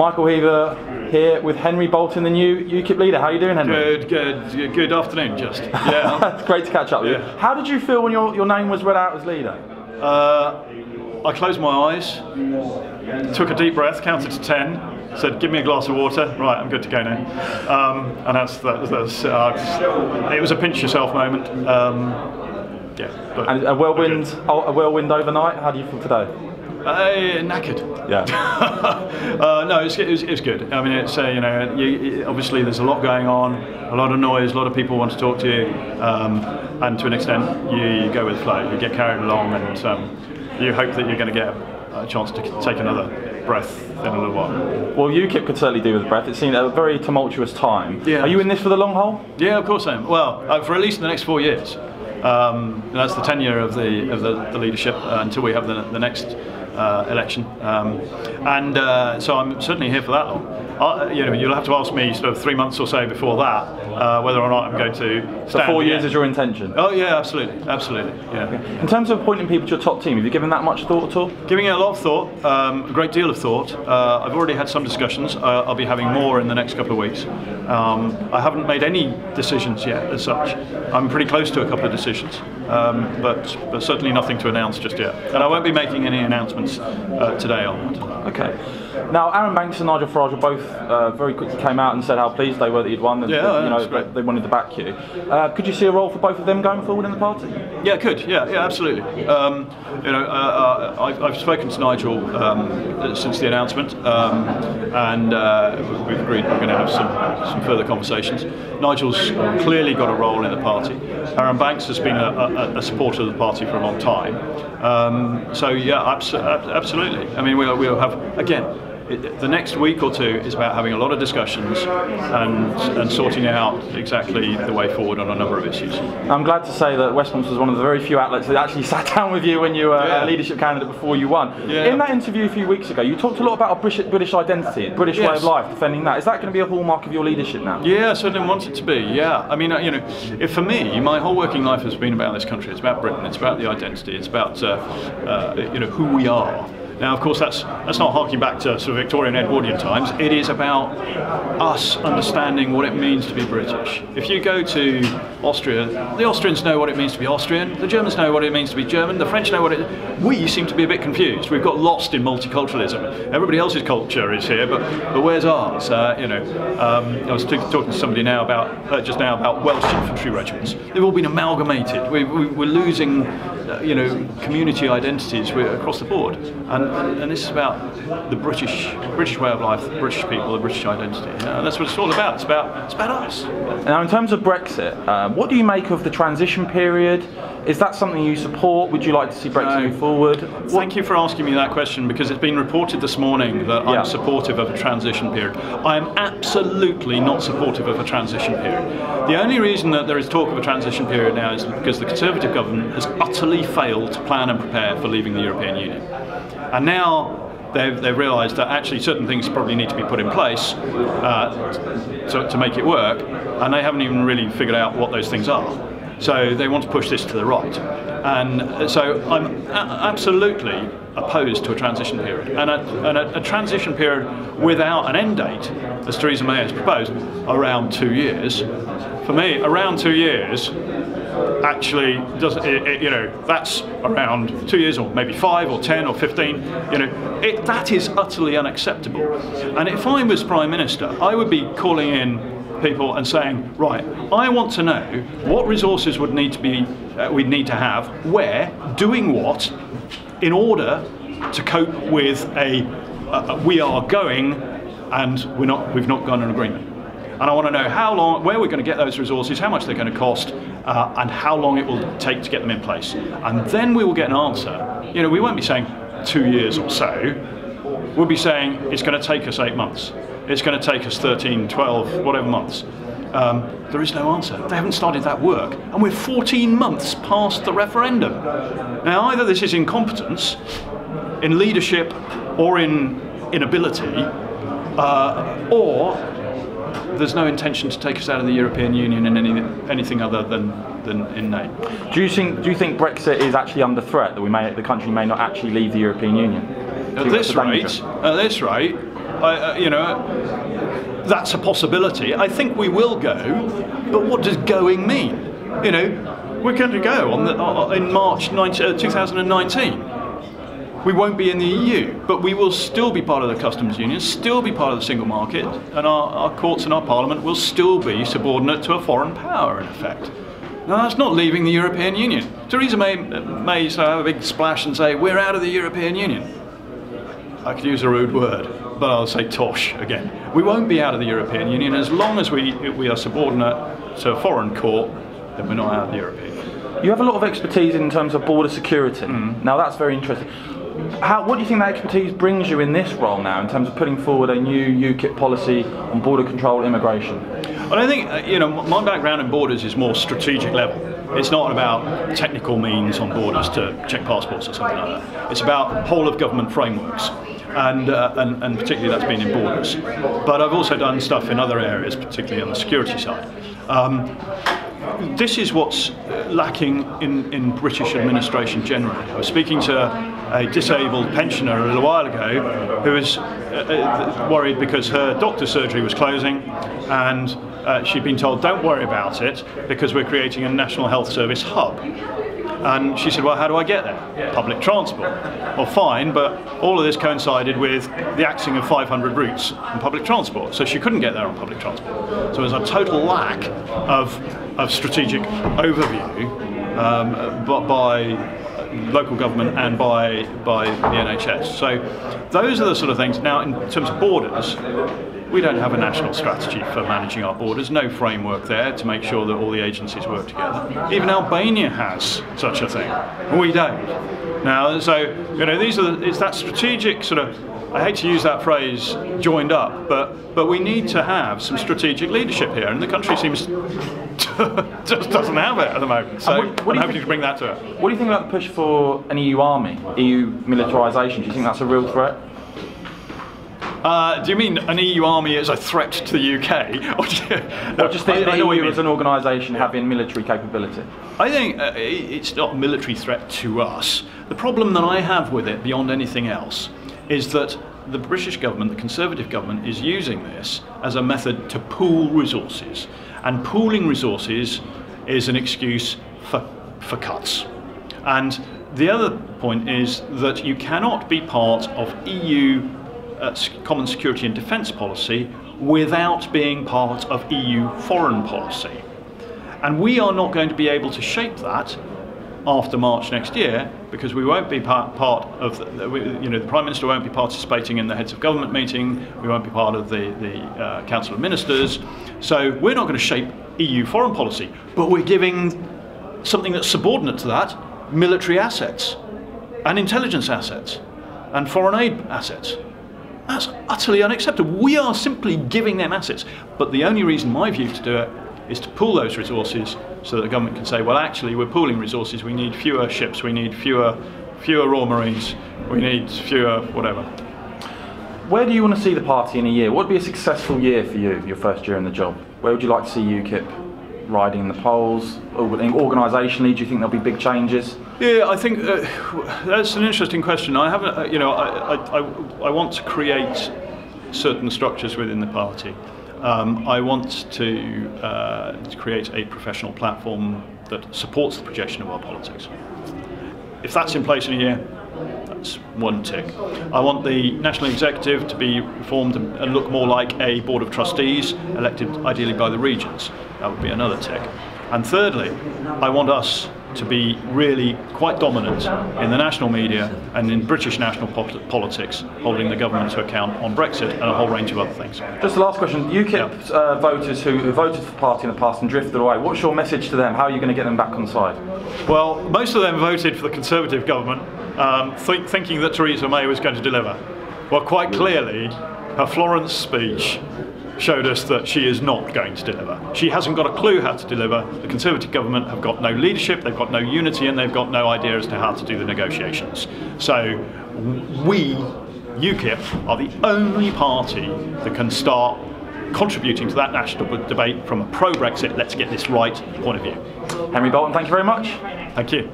Michael Heaver here with Henry Bolton, the new UKIP leader. How are you doing, Henry? Good afternoon, just. Yeah. It's great to catch up with you. How did you feel when your name was read out as leader? I closed my eyes, took a deep breath, counted to 10, said, "Give me a glass of water." Right, I'm good to go now. And it was a pinch yourself moment. And a whirlwind overnight. How do you feel today? Knackered. Yeah. No, it was good. I mean, it's obviously there's a lot going on, a lot of noise, a lot of people want to talk to you, and to an extent you go with the flow. You get carried along, and you hope that you're going to get a chance to take another breath in a little while. Well, UKIP could certainly do with a breath. It's been a very tumultuous time. Yeah. Are you in this for the long haul? Yeah, of course I am. Well, for at least the next 4 years. That's the tenure of the leadership until we have the next election, so I'm certainly here for that long. You'll have to ask me sort of 3 months or so before that whether or not I'm going to stand. So 4 years is your intention? Oh yeah, absolutely, yeah. Okay. In terms of appointing people to your top team, have you given that much thought at all? Giving it a lot of thought, a great deal of thought. I've already had some discussions. I'll be having more in the next couple of weeks. I haven't made any decisions yet as such. I'm pretty close to a couple of decisions, but certainly nothing to announce just yet. And I won't be making any announcements today on that. Okay. Now, Aaron Banks and Nigel Farage both very quickly came out and said how pleased they were that you'd won, and they wanted to back you. Could you see a role for both of them going forward in the party? Yeah, could. Yeah, absolutely. I've spoken to Nigel since the announcement, and we've agreed we're going to have some further conversations. Nigel's clearly got a role in the party. Aaron Banks has been a supporter of the party for a long time. So yeah, absolutely. I mean, we'll have, again, the next week or two is about having a lot of discussions and sorting out exactly the way forward on a number of issues. I'm glad to say that Westmonster was one of the very few outlets that actually sat down with you when you were a leadership candidate before you won. Yeah. In that interview a few weeks ago, you talked a lot about a British identity, a British way of life, defending that. Is that going to be a hallmark of your leadership now? Yeah, I certainly want it to be, yeah. I mean, for me, my whole working life has been about this country. It's about Britain, it's about the identity, it's about who we are. Now, of course, that's not harking back to sort of Victorian Edwardian times. It is about us understanding what it means to be British. If you go to Austria, the Austrians know what it means to be Austrian, the Germans know what it means to be German, the French know what it... We seem to be a bit confused. We've got lost in multiculturalism. Everybody else's culture is here, but where's ours? I was talking to somebody now just now about Welsh infantry regiments. They've all been amalgamated. We're losing, community identities across the board. And this is about the British way of life, the British people, the British identity. That's what it's all about. It's about us. Now, in terms of Brexit, what do you make of the transition period? Is that something you support? Would you like to see Brexit move forward? Thank you for asking me that question, because it's been reported this morning that I'm supportive of a transition period. I am absolutely not supportive of a transition period. The only reason that there is talk of a transition period now is because the Conservative government has utterly failed to plan and prepare for leaving the European Union. And now they've realised that actually certain things probably need to be put in place to make it work, and they haven't even really figured out what those things are. So they want to push this to the right. And so I'm absolutely opposed to a transition period. And a transition period without an end date, as Theresa May has proposed, around 2 years. For me, around 2 years actually does that's around 2 years, or maybe 5 or 10 or 15. That is utterly unacceptable. And if I was Prime Minister, I would be calling in people and saying, right, I want to know what resources we'd need to have, where, doing what, in order to cope with we are going and we've not got an agreement. And I want to know how long, where we're going to get those resources, how much they're going to cost, and how long it will take to get them in place. And then we will get an answer. We won't be saying 2 years or so. We'll be saying it's going to take us 8 months. It's going to take us 13, 12, whatever months. There is no answer. They haven't started that work. And we're 14 months past the referendum. Now, either this is incompetence in leadership or in inability, or there's no intention to take us out of the European Union in anything other than in name. Do you think Brexit is actually under threat, that the country may not actually leave the European Union? At this rate, that's a possibility. I think we will go, but what does going mean? We're going to go in March 2019. We won't be in the EU, but we will still be part of the customs union, still be part of the single market, and our courts and our parliament will still be subordinate to a foreign power, in effect. Now, that's not leaving the European Union. Theresa May have a big splash and say, we're out of the European Union. I could use a rude word, but I'll say tosh again. We won't be out of the European Union as long as we are subordinate to a foreign court, then we're not out of the European Union. You have a lot of expertise in terms of border security. Now, that's very interesting. What do you think that expertise brings you in this role now, in terms of putting forward a new UKIP policy on border control immigration? Well, I think my background in borders is more strategic level. It's not about technical means on borders to check passports or something like that. It's about whole of government frameworks, and particularly that's been in borders. But I've also done stuff in other areas, particularly on the security side. This is what's lacking in British administration generally. I was speaking to a disabled pensioner a little while ago who was worried because her doctor's surgery was closing, and she'd been told, don't worry about it because we're creating a National Health Service hub. And she said, well, how do I get there? Public transport. Well, fine, but all of this coincided with the axing of 500 routes on public transport, so she couldn't get there on public transport. So there's a total lack of strategic overview by local government and by the NHS. So those are the sort of things. Now, in terms of borders, we don't have a national strategy for managing our borders, no framework there to make sure that all the agencies work together. Even Albania has such a thing. We don't. Now, so, it's that strategic sort of, I hate to use that phrase, joined up, but we need to have some strategic leadership here, and the country seems just doesn't have it at the moment. So I'm hoping to bring that to it. What do you think about the push for an EU army, EU militarisation? Do you think that's a real threat? Do you mean an EU army as a threat to the UK? Or just the EU as an organisation having military capability? I think it's not a military threat to us. The problem that I have with it, beyond anything else, is that the British government, the Conservative government, is using this as a method to pool resources. And pooling resources is an excuse for cuts. And the other point is that you cannot be part of EU common security and defence policy without being part of EU foreign policy. And we are not going to be able to shape that after March next year, because we won't be part of, the Prime Minister won't be participating in the Heads of Government meeting, we won't be part of the Council of Ministers, so we're not going to shape EU foreign policy, but we're giving something that's subordinate to that, military assets, and intelligence assets, and foreign aid assets. That's utterly unacceptable. We are simply giving them assets, but the only reason, my view, to do it is to pool those resources so that the government can say, well, actually, we're pooling resources, we need fewer ships, we need fewer Royal Marines, we need fewer whatever. Where do you want to see the party in a year? What would be a successful year for you, your first year in the job? Where would you like to see UKIP riding in the polls? Organisationally, do you think there'll be big changes? Yeah, I think that's an interesting question. I haven't, I want to create certain structures within the party. I want to create a professional platform that supports the projection of our politics. If that's in place in a year, that's one tick. I want the National Executive to be reformed and look more like a Board of Trustees, elected ideally by the regions. That would be another tick. And thirdly, I want us to be really quite dominant in the national media and in British national politics, holding the government to account on Brexit and a whole range of other things. Just the last question. UKIP voters who voted for the party in the past and drifted away, what's your message to them? How are you going to get them back on side? Well, most of them voted for the Conservative government, thinking that Theresa May was going to deliver. Well, quite clearly, her Florence speech showed us that she is not going to deliver. She hasn't got a clue how to deliver. The Conservative government have got no leadership, they've got no unity, and they've got no idea as to how to do the negotiations. So we, UKIP, are the only party that can start contributing to that national debate from a pro-Brexit, let's get this right point of view. Henry Bolton, thank you very much. Thank you.